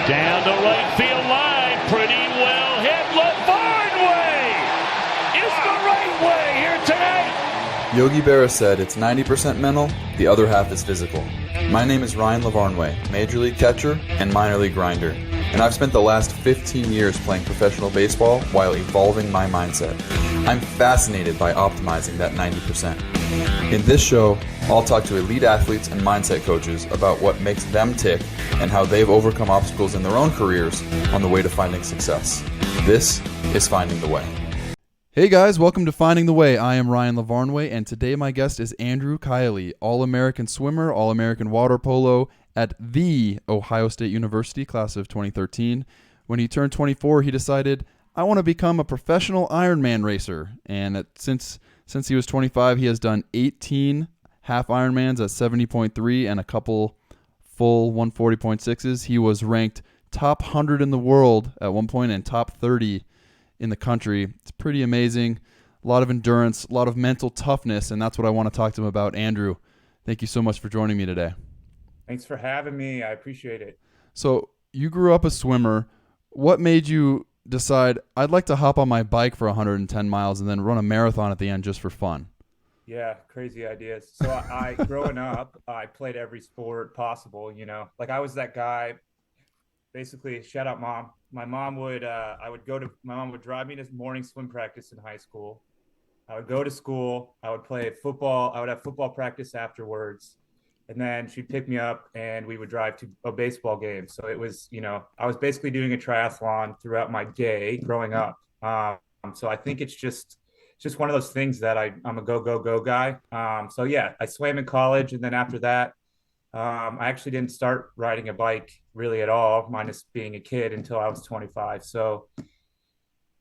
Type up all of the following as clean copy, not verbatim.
Down the right field line, pretty well hit. LaVarn way is the right way here tonight. Yogi Berra said it's 90% mental, the other half is physical. My name is Ryan LaVarnway, Major League catcher and minor league grinder, and I've spent the last 15 years playing professional baseball while evolving my mindset. I'm fascinated by optimizing that 90%. In this show, I'll talk to elite athletes and mindset coaches about what makes them tick and how they've overcome obstacles in their own careers on the way to finding success. This is Finding the Way. Hey guys, welcome to Finding the Way. I am Ryan LaVarnway, and today my guest is Andrew Keily, All-American swimmer, All-American water polo at The Ohio State University, class of 2013. When he turned 24, he decided, I want to become a professional Ironman racer. And since he was 25, he has done 18 half Ironmans at 70.3 and a couple full 140.6s. He was ranked top 100 in the world at one point and top 30 in the country. It's pretty amazing. A lot of endurance, a lot of mental toughness, and that's what I want to talk to him about. Andrew, thank you so much for joining me today. Thanks for having me. I appreciate it. So you grew up a swimmer. What made you decide, I'd like to hop on my bike for 110 miles and then run a marathon at the end just for fun? Yeah, crazy ideas. So I growing up, I played every sport possible, Like I was that guy, basically, shout out mom. My mom would drive me to morning swim practice in high school. I would go to school. I would play football. I would have football practice afterwards. And then she'd pick me up and we would drive to a baseball game. So it was, I was basically doing a triathlon throughout my day growing up. So I think it's just one of those things that I'm a go guy. So yeah, I swam in college. And then after that, I actually didn't start riding a bike really at all, minus being a kid, until I was 25. So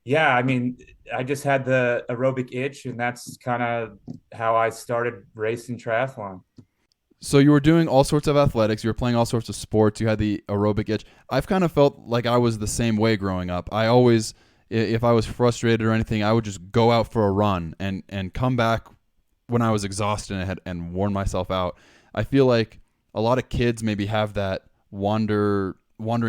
yeah, I mean, I just had the aerobic itch, and that's kind of how I started racing triathlon. So you were doing all sorts of athletics. You were playing all sorts of sports. You had the aerobic itch. I've kind of felt like I was the same way growing up. I always, if I was frustrated or anything, I would just go out for a run and come back when I was exhausted and worn myself out. I feel like a lot of kids maybe have that wandering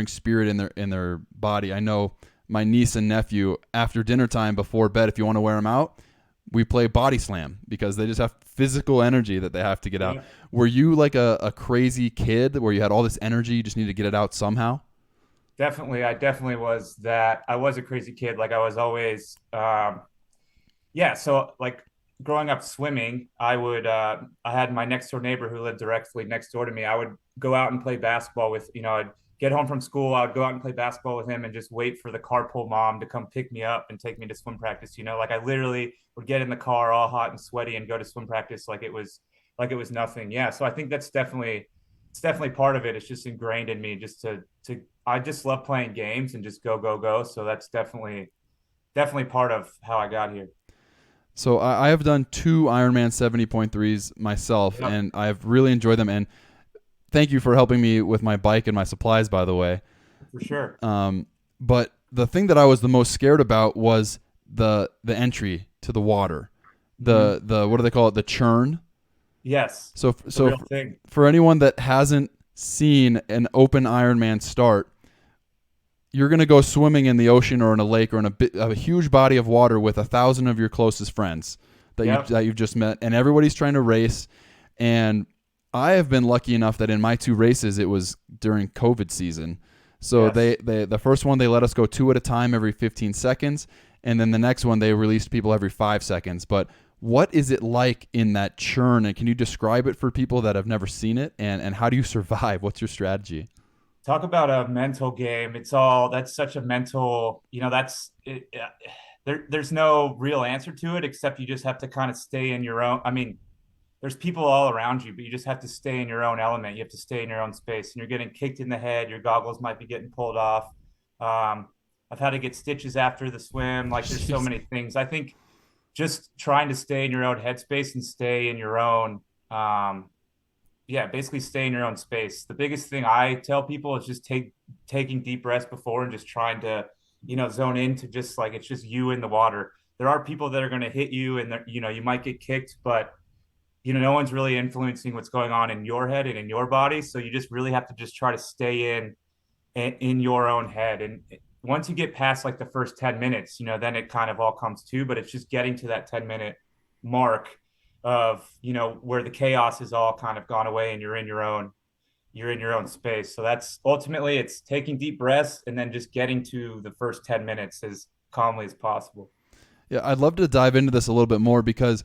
spirit in their body. I know my niece and nephew, after dinner time before bed, if you want to wear them out, we play body slam because they just have physical energy that they have to get out. Yeah. Were you like a crazy kid where you had all this energy, you just need to get it out somehow? Definitely. I definitely was that. I was a crazy kid. Like I was always, So like growing up swimming, I had my next door neighbor who lived directly next door to me. I would go out and play basketball with, I'd get home from school. I would go out and play basketball with him and just wait for the carpool mom to come pick me up and take me to swim practice. Like I literally would get in the car all hot and sweaty and go to swim practice like it was nothing. Yeah. So I think it's definitely part of it. It's just ingrained in me just I just love playing games and just go. So that's definitely part of how I got here. So I have done 2 Ironman 70.3s myself, yep. And I've really enjoyed them. And thank you for helping me with my bike and my supplies, by the way. For sure. But the thing that I was the most scared about was the entry to the water. The what do they call it? The churn. Yes. So for anyone that hasn't seen an open Ironman start, you're going to go swimming in the ocean or in a lake or in a huge body of water with 1,000 of your closest friends that you've just met, and everybody's trying to race. And I have been lucky enough that in my 2 races, it was during COVID season. So yes. they the first one, they let us go 2 at a time every 15 seconds. And then the next one, they released people every 5 seconds. But what is it like in that churn? And can you describe it for people that have never seen it? And how do you survive? What's your strategy? Talk about a mental game. That's such a mental, there's no real answer to it, except you just have to kind of stay in your own. I mean, there's people all around you, but you just have to stay in your own element. You have to stay in your own space, and you're getting kicked in the head. Your goggles might be getting pulled off. I've had to get stitches after the swim. Like there's so many things. I think just trying to stay in your own headspace and stay in your own, basically stay in your own space. The biggest thing I tell people is just taking deep breaths before and just trying to, zone into just like, it's just you in the water. There are people that are going to hit you and you might get kicked, but no one's really influencing what's going on in your head and in your body. So you just really have to just try to stay in in your own head. And once you get past like the first 10 minutes, then it kind of all comes to, but it's just getting to that 10-minute mark of, where the chaos is all kind of gone away and you're in your own space. So that's ultimately, it's taking deep breaths and then just getting to the first 10 minutes as calmly as possible. Yeah, I'd love to dive into this a little bit more because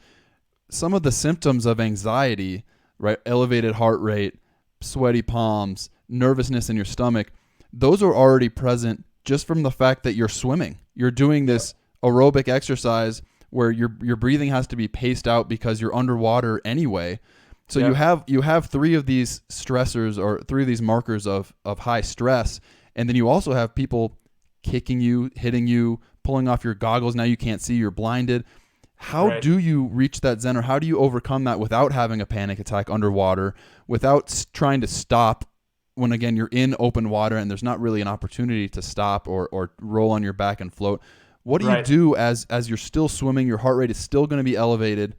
some of the symptoms of anxiety, right? Elevated heart rate, sweaty palms, nervousness in your stomach, those are already present just from the fact that you're swimming. You're doing this aerobic exercise where your breathing has to be paced out because you're underwater anyway. So Yep. you have three of these stressors or three of these markers of high stress, and then you also have people kicking you, hitting you, pulling off your goggles. Now you can't see, you're blinded. How Right. do you reach that zen, or how do you overcome that without having a panic attack underwater, without trying to stop when, again, you're in open water and there's not really an opportunity to stop or roll on your back and float? What do you Right. do as you're still swimming, your heart rate is still going to be elevated?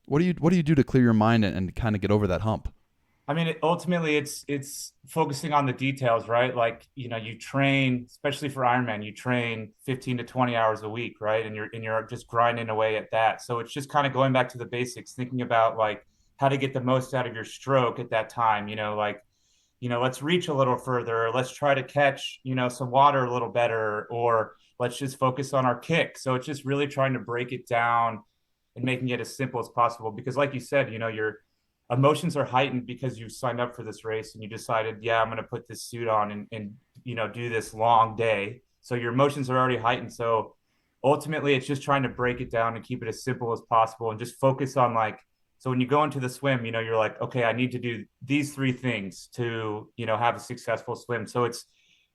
What do you do to clear your mind and kind of get over that hump? I mean, ultimately, it's focusing on the details, right? Like, you train, especially for Ironman, you train 15 to 20 hours a week, right? And you're just grinding away at that. So it's just kind of going back to the basics, thinking about like how to get the most out of your stroke at that time. Like, let's reach a little further. Let's try to catch, some water a little better, or let's just focus on our kick. So it's just really trying to break it down and making it as simple as possible. Because, like you said, your emotions are heightened because you signed up for this race and you decided, yeah, I'm going to put this suit on and do this long day. So your emotions are already heightened. So ultimately, it's just trying to break it down and keep it as simple as possible and just focus on like, so when you go into the swim, you're like, okay, I need to do these three things to, have a successful swim. So it's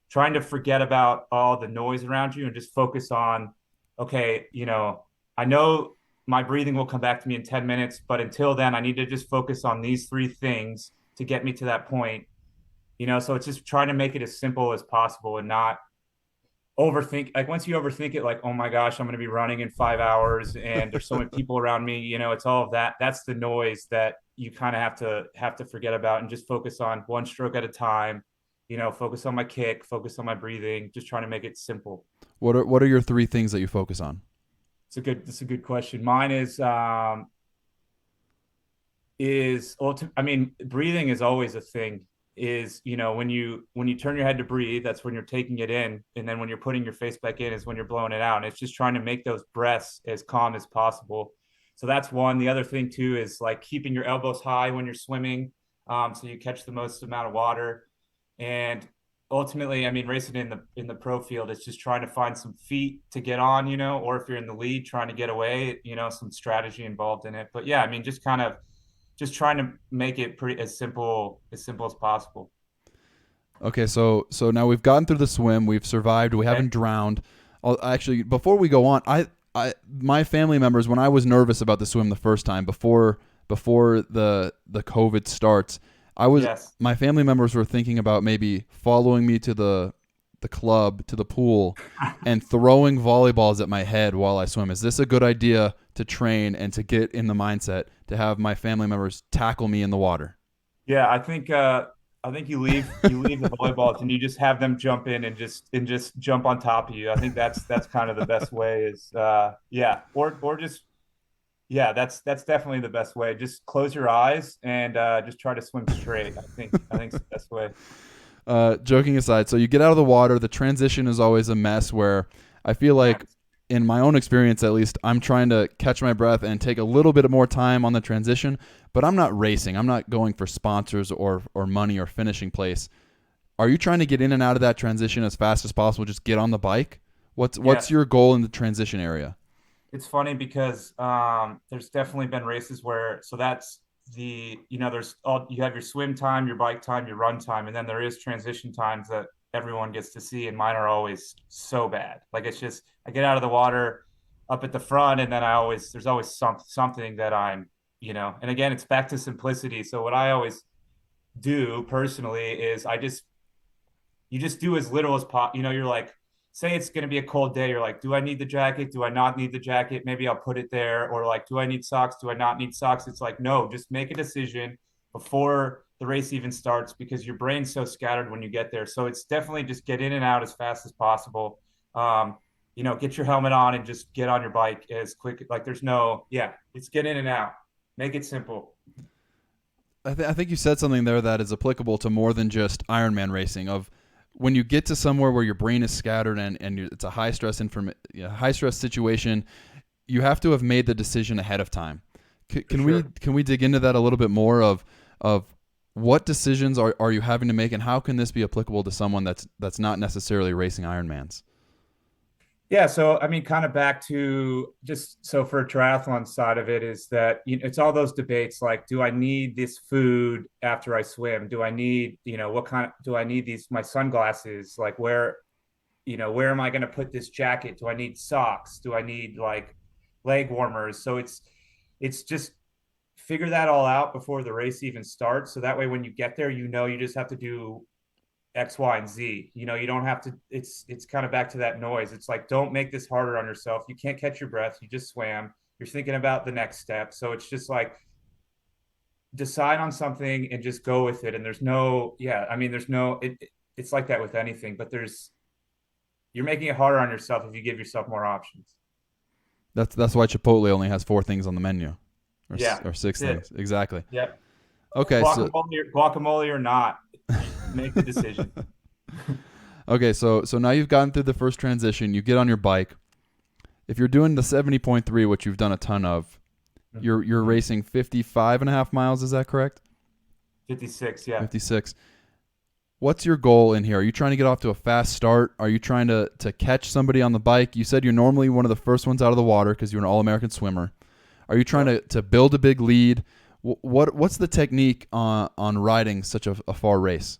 trying to forget about all the noise around you and just focus on, okay, I know my breathing will come back to me in 10 minutes, but until then, I need to just focus on these three things to get me to that point. So it's just trying to make it as simple as possible and not overthink. Like once you overthink it, like, oh my gosh, I'm going to be running in 5 hours and there's so many people around me, it's all of that. That's the noise that you kind of have to forget about and just focus on one stroke at a time. Focus on my kick, focus on my breathing, just trying to make it simple. What are your three things that you focus on? It's a good question. Mine I mean, breathing is always a thing. Is, when you turn your head to breathe, that's when you're taking it in, and then when you're putting your face back in is when you're blowing it out. And it's just trying to make those breaths as calm as possible. So that's one. The other thing too is like keeping your elbows high when you're swimming, so you catch the most amount of water. And ultimately, I mean, racing in the pro field, it's just trying to find some feet to get on, or if you're in the lead, trying to get away, some strategy involved in it. But yeah, I mean, just kind of just trying to make it pretty as simple as possible. Okay, so now we've gotten through the swim, we've survived, we Okay. haven't drowned. Actually, before we go on, my family members, when I was nervous about the swim the first time, before the COVID starts, I was Yes. my family members were thinking about maybe following me to the club, to the pool, and throwing volleyballs at my head while I swim. Is this a good idea to train and to get in the mindset to have my family members tackle me in the water? Yeah, I think you leave the volleyballs and you just have them jump in and just jump on top of you. I think that's kind of the best way is yeah, or just yeah, that's definitely the best way. Just close your eyes and just try to swim straight. I think it's the best way. Joking aside, so you get out of the water. The transition is always a mess where I feel like, Yes. in my own experience at least, I'm trying to catch my breath and take a little bit more time on the transition, but I'm not racing. I'm not going for sponsors or money or finishing place. Are you trying to get in and out of that transition as fast as possible? Just get on the bike? What's Yes. your goal in the transition area? It's funny because there's definitely been races where so that's there's all you have your swim time, your bike time, your run time, and then there is transition times that everyone gets to see, and mine are always so bad. Like it's just I get out of the water up at the front, and then there's always something that and again it's back to simplicity. So what I always do personally is you just do as little as possible. You're like, say it's going to be a cold day. You're like, do I need the jacket? Do I not need the jacket? Maybe I'll put it there. Or like, do I need socks? Do I not need socks? It's like, no, just make a decision. before the race even starts, because your brain's so scattered when you get there. So it's definitely just get in and out as fast as possible. Get your helmet on and just get on your bike as quick. Like there's no, yeah, it's get in and out. Make it simple. I think you said something there that is applicable to more than just Ironman racing. Of when you get to somewhere where your brain is scattered and it's a high stress situation, you have to have made the decision ahead of time. Can we dig into that a little bit more of what decisions are you having to make, and how can this be applicable to someone that's not necessarily racing Ironmans? Yeah, so I mean, kind of back to just so for a triathlon side of it is that it's all those debates like, do I need this food after I swim? Do I need, what kind of do I need my sunglasses? Like where am I going to put this jacket? Do I need socks? Do I need like leg warmers? So it's just figure that all out before the race even starts. So that way, when you get there, you just have to do X, Y, and Z. You don't have to. It's kind of back to that noise. It's like, don't make this harder on yourself. You can't catch your breath. You just swam. You're thinking about the next step. So it's just like decide on something and just go with it. And there's no, yeah, I mean, there's no. It's like that with anything, but you're making it harder on yourself if you give yourself more options. That's why Chipotle only has 4 things on the menu, or 6 things exactly. Yeah. Okay, guacamole or not, make the decision. Okay, so now you've gotten through the first transition. You get on your bike. If you're doing the 70.3, which you've done a ton of, you're racing 55 and a half miles. Is that correct? 56, yeah. 56. What's your goal in here? Are you trying to get off to a fast start? Are you trying to catch somebody on the bike? You said you're normally one of the first ones out of the water because you're an All-American swimmer. Are you trying to build a big lead? What's the technique on riding such a far race?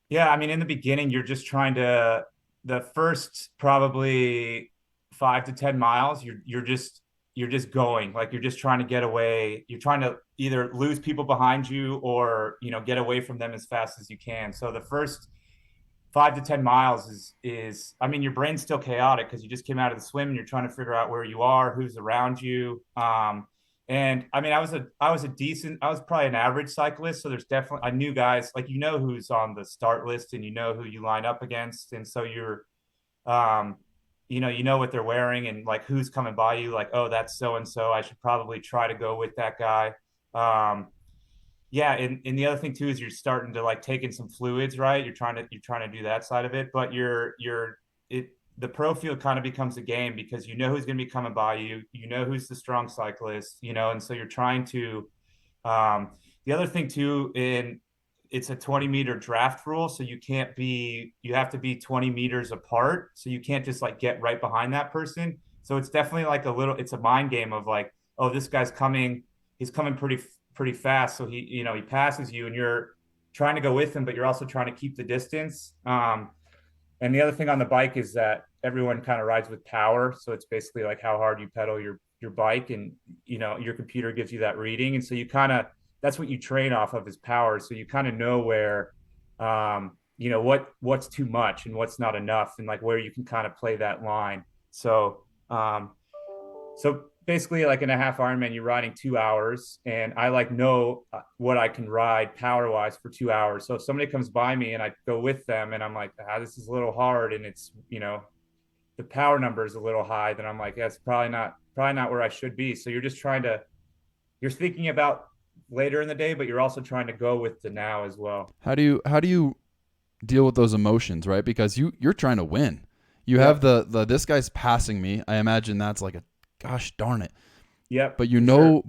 Yeah, I mean, in the beginning, you're just trying to the first probably 5 to 10 miles. You're just going, like you're just trying to get away. You're trying to either lose people behind you or get away from them as fast as you can. So the first 5 to 10 miles is I mean, your brain's still chaotic because you just came out of the swim and you're trying to figure out where you are, who's around you. And I mean, I was probably an average cyclist. So there's definitely, I knew guys like, who's on the start list and who you line up against. And so um, what they're wearing and like who's coming by you, like, oh, that's so-and-so. I should probably try to go with that guy. Yeah. And the other thing too, is you're starting to like take in some fluids, right? You're trying to do that side of it, but the pro field kind of becomes a game because who's going to be coming by you, who's the strong cyclist, and so you're trying to, the other thing too, it's a 20-meter draft rule. So you have to be 20 meters apart. So you can't just like get right behind that person. So it's definitely like it's a mind game of like, oh, this guy's coming, he's coming pretty fast. So he passes you and you're trying to go with him, but you're also trying to keep the distance. And the other thing on the bike is that everyone kind of rides with power. So it's basically like how hard you pedal your bike, and your computer gives you that reading. And so that's what you train off of is power. So you kind of know where what's too much and what's not enough, and like where you can kind of play that line. So basically, like in a half Ironman, you're riding 2 hours, and I like know what I can ride power wise for 2 hours. So if somebody comes by me and I go with them, and I'm like, this is a little hard, and it's the power number is a little high, then I'm like, that's probably not where I should be. So you're thinking about later in the day, but you're also trying to go with the now as well. How do you deal with those emotions, right? Because you're trying to win. You have the this guy's passing me. I imagine that's like a gosh darn it. Yep. But you know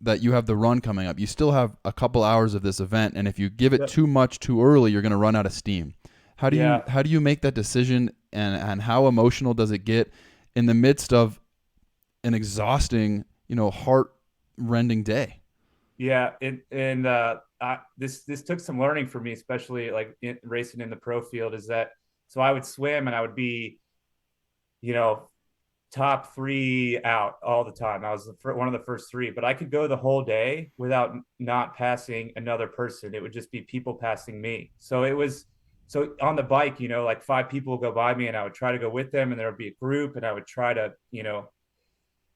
that you have the run coming up. You still have a couple hours of this event, and if you give it too much too early, you're going to run out of steam. How do you make that decision, and how emotional does it get in the midst of an exhausting, heart-rending day? Yeah, this took some learning for me, especially like racing in the pro field. Is that so? I would swim and I would be, top 3 out all the time. I was one of the first 3, but I could go the whole day without not passing another person. It would just be people passing me. So on the bike, like 5 people would go by me, and I would try to go with them, and there would be a group, and I would try to,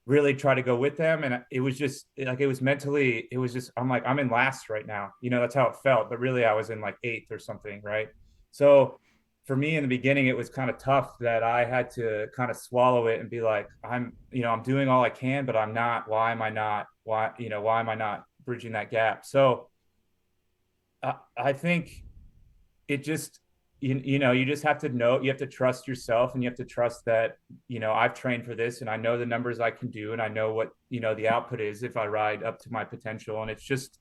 really try to go with them. And it was just like, it was mentally, it was just, I'm like, I'm in last right now. That's how it felt. But really I was in like eighth or something. Right. So for me in the beginning, it was kind of tough that I had to kind of swallow it and be like, I'm doing all I can, but I'm not, why am I not, why am I not bridging that gap? So I think it just, you just have to know, you have to trust yourself, and you have to trust that, I've trained for this and I know the numbers I can do, and I know what, the output is if I ride up to my potential. And it's just,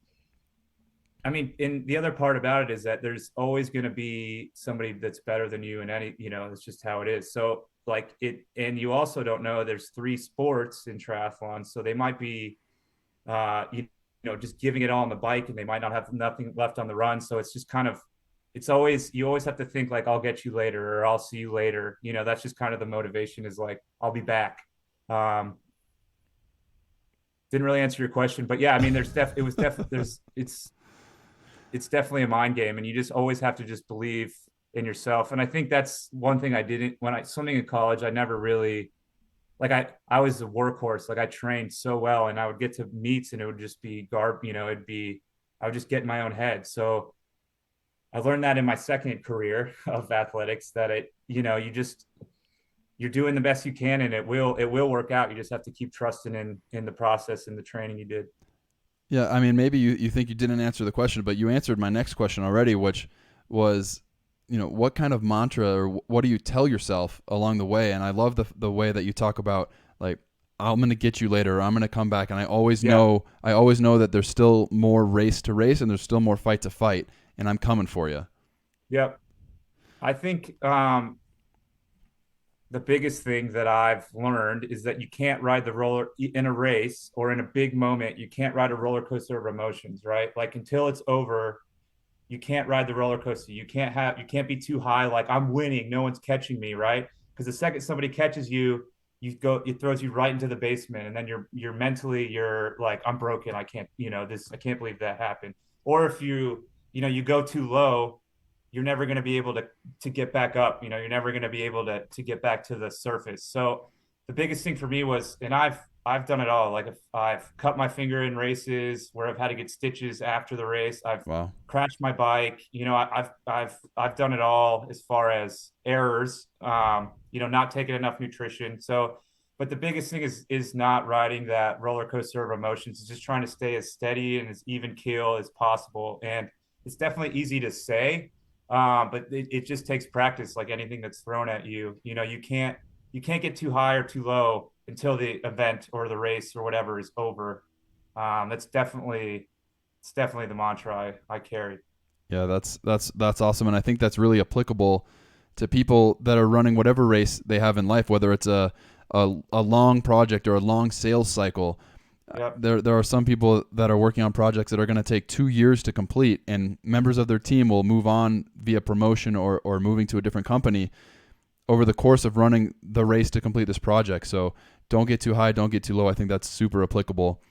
and the other part about it is that there's always going to be somebody that's better than you, and it's just how it is. So like and you also don't know, there's three sports in triathlon. So they might be, just giving it all on the bike, and they might not have nothing left on the run. So it's just kind of, you always have to think like, I'll get you later, or I'll see you later. That's just kind of the motivation, is like, I'll be back. Didn't really answer your question, but yeah, it's definitely a mind game, and you just always have to just believe in yourself. And I think that's one thing I didn't, swimming in college, I never really, like, I was a workhorse. Like, I trained so well, and I would get to meets and it would just be I would just get in my own head. So I learned that in my second career of athletics, that you're doing the best you can, and it will work out. You just have to keep trusting in the process and the training you did. Yeah, I mean, maybe you think you didn't answer the question, but you answered my next question already, which was, what kind of mantra, or what do you tell yourself along the way? And I love the way that you talk about, like, I'm going to get you later, or I'm going to come back. And I always know that there's still more race to race, and there's still more fight to fight, and I'm coming for you. Yep. I think the biggest thing that I've learned is that you can't ride the roller in a race or in a big moment. You can't ride a roller coaster of emotions, right? Like, until it's over, you can't ride the roller coaster. You can't be too high. Like, I'm winning, no one's catching me, right? Because the second somebody catches you, it throws you right into the basement. And then you're mentally, you're like, I'm broken. I can't, I can't believe that happened. Or if you go too low, you're never going to be able to get back up. You're never going to be able to get back to the surface. So the biggest thing for me was, and I've done it all. Like, if I've cut my finger in races where I've had to get stitches after the race, I've crashed my bike. I've done it all, as far as errors. Not taking enough nutrition. So, but the biggest thing is not riding that roller coaster of emotions. It's just trying to stay as steady and as even keel as possible. And it's definitely easy to say, but it just takes practice, like anything that's thrown at you. You can't get too high or too low until the event or the race or whatever is over. It's definitely the mantra I carry. Yeah, that's awesome. And I think that's really applicable to people that are running whatever race they have in life, whether it's a long project or a long sales cycle. Yep. There are some people that are working on projects that are going to take 2 years to complete, and members of their team will move on via promotion or moving to a different company over the course of running the race to complete this project. So don't get too high, don't get too low. I think that's super applicable.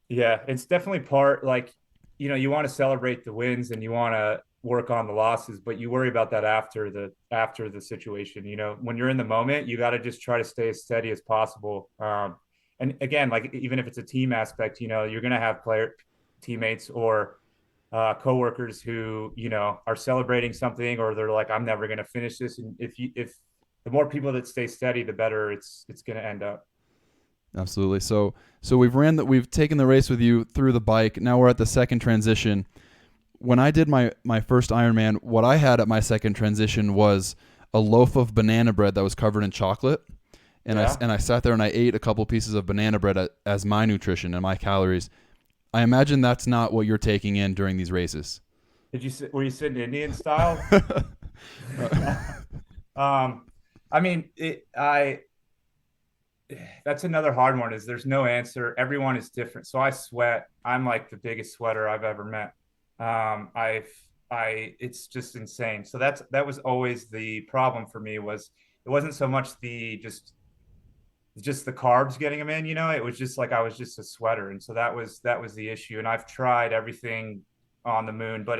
Yeah, it's definitely part, like, you want to celebrate the wins and you want to work on the losses, but you worry about that after the situation. When you're in the moment, you got to just try to stay as steady as possible. And again, like, even if it's a team aspect, you're going to have teammates or coworkers who, are celebrating something, or they're like, I'm never going to finish this. And if the more people that stay steady, the better it's going to end up. Absolutely. So we've taken the race with you through the bike. Now we're at the second transition. When I did my first Ironman, what I had at my second transition was a loaf of banana bread that was covered in chocolate. And I sat there and I ate a couple pieces of banana bread as my nutrition and my calories. I imagine that's not what you're taking in during these races. Were you sitting Indian style? That's another hard one, is there's no answer. Everyone is different. So I sweat. I'm like the biggest sweater I've ever met. It's just insane. So that was always the problem for me. It wasn't so much just the carbs getting them in, it was just like, I was just a sweater. And so that was the issue. And I've tried everything on the moon, but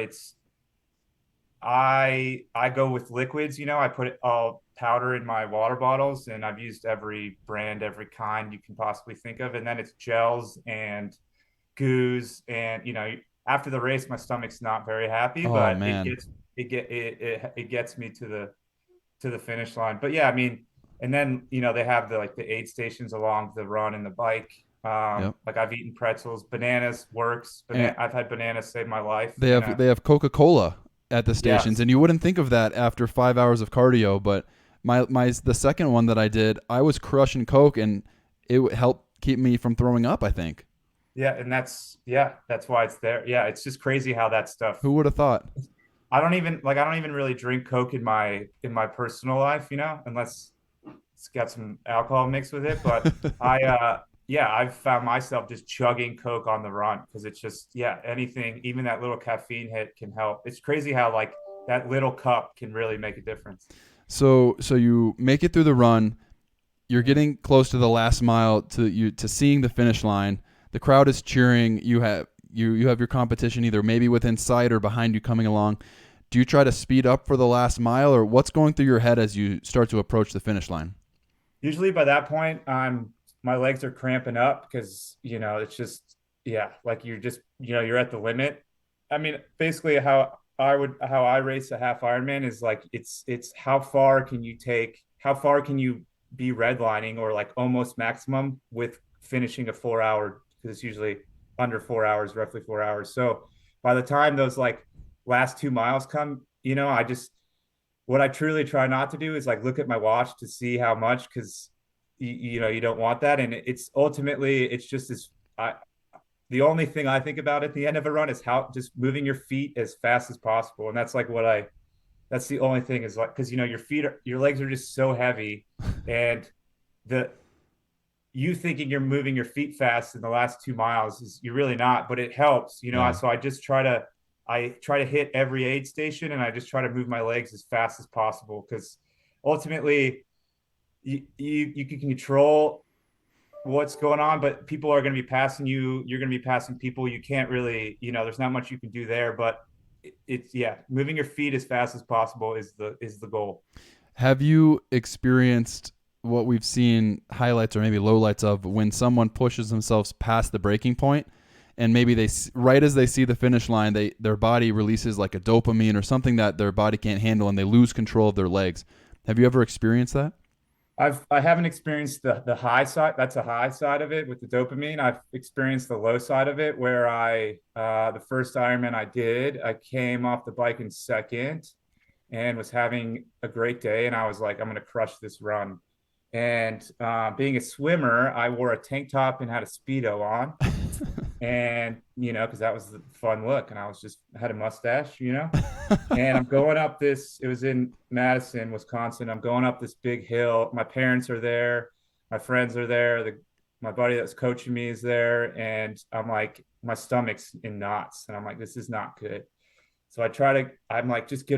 I go with liquids. I put all powder in my water bottles, and I've used every brand, every kind you can possibly think of. And then it's gels and goos, and after the race, my stomach's not very happy, Oh but man. it gets me to the finish line. But yeah, I mean, and then they have the aid stations along the run and the bike. Yep. Like I've eaten pretzels, bananas works. And I've had bananas save my life. they have Coca-Cola at the stations, Yes, and you wouldn't think of that after 5 hours of cardio, but the second one that I did, I was crushing Coke, and it helped keep me from throwing up, I think. yeah, and that's why it's there. Yeah, it's just crazy how that stuff. Who would have thought? I don't even really drink Coke in my personal life, unless it's got some alcohol mixed with it. But I've found myself just chugging Coke on the run because it's just, anything, even that little caffeine hit can help. It's crazy how that little cup can really make a difference. So you make it through the run. You're getting close to the last mile to seeing the finish line. The crowd is cheering. You have your competition either maybe within sight or behind you coming along. Do you try to speed up for the last mile, or what's going through your head as you start to approach the finish line? Usually by that point, my legs are cramping up because it's just, like you're just, you're at the limit. I mean, basically how I race a half Ironman is like it's how far can you be redlining or like almost maximum with finishing a 4 hour, because it's usually under 4 hours, roughly 4 hours. So by the time those last 2 miles come, I just, what I truly try not to do is like look at my watch to see how much, because you don't want that. And it's ultimately, it's just this, the only thing I think about at the end of a run is how just moving your feet as fast as possible. And that's like that's the only thing is like, because your legs are just so heavy, and the you thinking you're moving your feet fast in the last 2 miles is you're really not, but it helps. Yeah. So I try to hit every aid station, and I just try to move my legs as fast as possible, because ultimately you can control what's going on, but people are going to be passing you. You're going to be passing people. You can't really, there's not much you can do there, but it's moving your feet as fast as possible is the goal. Have you experienced what we've seen highlights or maybe lowlights of when someone pushes themselves past the breaking point, and maybe right as they see the finish line, their body releases like a dopamine or something that their body can't handle, and they lose control of their legs? Have you ever experienced that? I haven't experienced the high side. That's a high side of it with the dopamine. I've experienced the low side of it, where the first Ironman I did, I came off the bike in second and was having a great day, and I was like, I'm going to crush this run. And being a swimmer, I wore a tank top and had a Speedo on. And, because that was the fun look. And I had a mustache, and I'm going up it was in Madison, Wisconsin. I'm going up this big hill. My parents are there. My friends are there. My buddy that's coaching me is there. And I'm like, my stomach's in knots. And I'm like, this is not good. So I'm like, just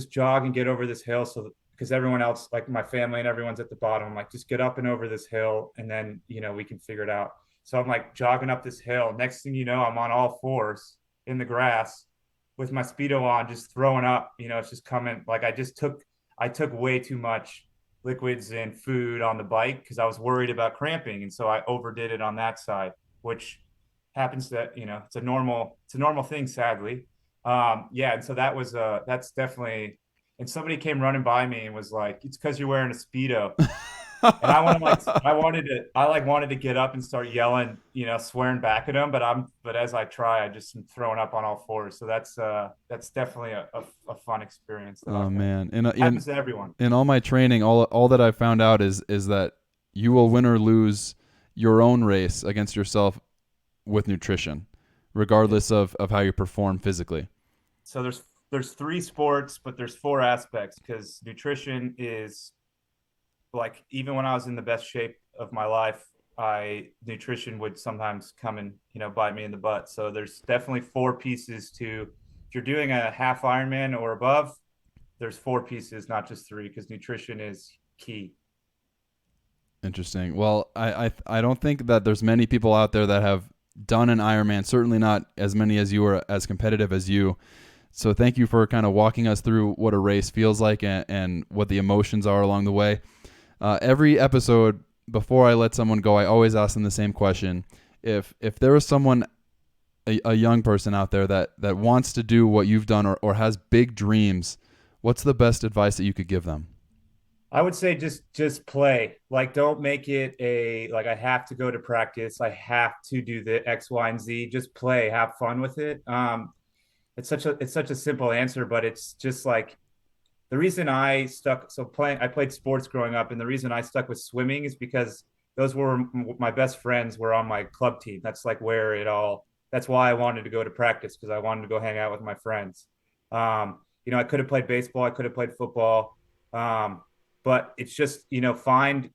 jog and get over this hill. So, because everyone else, like my family and everyone's at the bottom, I'm like, just get up and over this hill, and then, we can figure it out. So I'm like jogging up this hill. Next thing you know, I'm on all fours in the grass with my Speedo on, just throwing up. It's just coming. Like I took way too much liquids and food on the bike because I was worried about cramping. And so I overdid it on that side, which happens that, it's a normal thing, sadly. And so that's definitely, and somebody came running by me and was like, it's because you're wearing a Speedo. And I wanted to get up and start yelling, swearing back at him. But as I try, I just am throwing up on all fours. So that's definitely a fun experience. Oh man. Happens to everyone. In all my training, all that I've found out is that you will win or lose your own race against yourself with nutrition, regardless of how you perform physically. So there's 3 sports, but there's 4 aspects, because nutrition is, like, even when I was in the best shape of my life, nutrition would sometimes come and, bite me in the butt. So there's definitely 4 pieces if you're doing a half Ironman or above, there's 4 pieces, not just 3, because nutrition is key. Interesting. Well, I don't think that there's many people out there that have done an Ironman, certainly not as many as you or as competitive as you, So thank you for kind of walking us through what a race feels like and what the emotions are along the way. Every episode, before I let someone go, I always ask them the same question. If there was someone, a young person out there that wants to do what you've done or has big dreams, what's the best advice that you could give them? I would say just play. Like, don't make it like I have to go to practice. I have to do the X, Y, and Z. Just play, have fun with it. It's such a simple answer, but it's just like the reason I stuck. So I played sports growing up, and the reason I stuck with swimming is because those were my best friends were on my club team. That's like where that's why I wanted to go to practice, because I wanted to go hang out with my friends. I could have played baseball. I could have played football. But it's just, find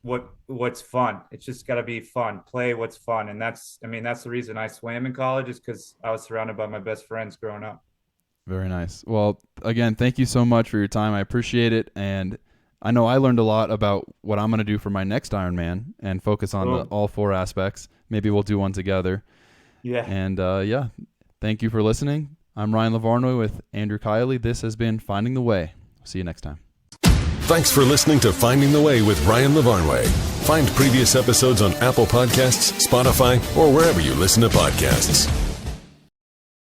what's fun. It's just got to be fun. Play what's fun. And that's the reason I swam in college, is because I was surrounded by my best friends growing up. Very nice. Well, again, thank you so much for your time. I appreciate it. And I know I learned a lot about what I'm going to do for my next Ironman and focus on all 4 aspects. Maybe we'll do one together. Yeah. And thank you for listening. I'm Ryan Lavarnoy with Andrew Keily. This has been Finding the Way. See you next time. Thanks for listening to Finding the Way with Ryan Lavarnoy. Find previous episodes on Apple Podcasts, Spotify, or wherever you listen to podcasts.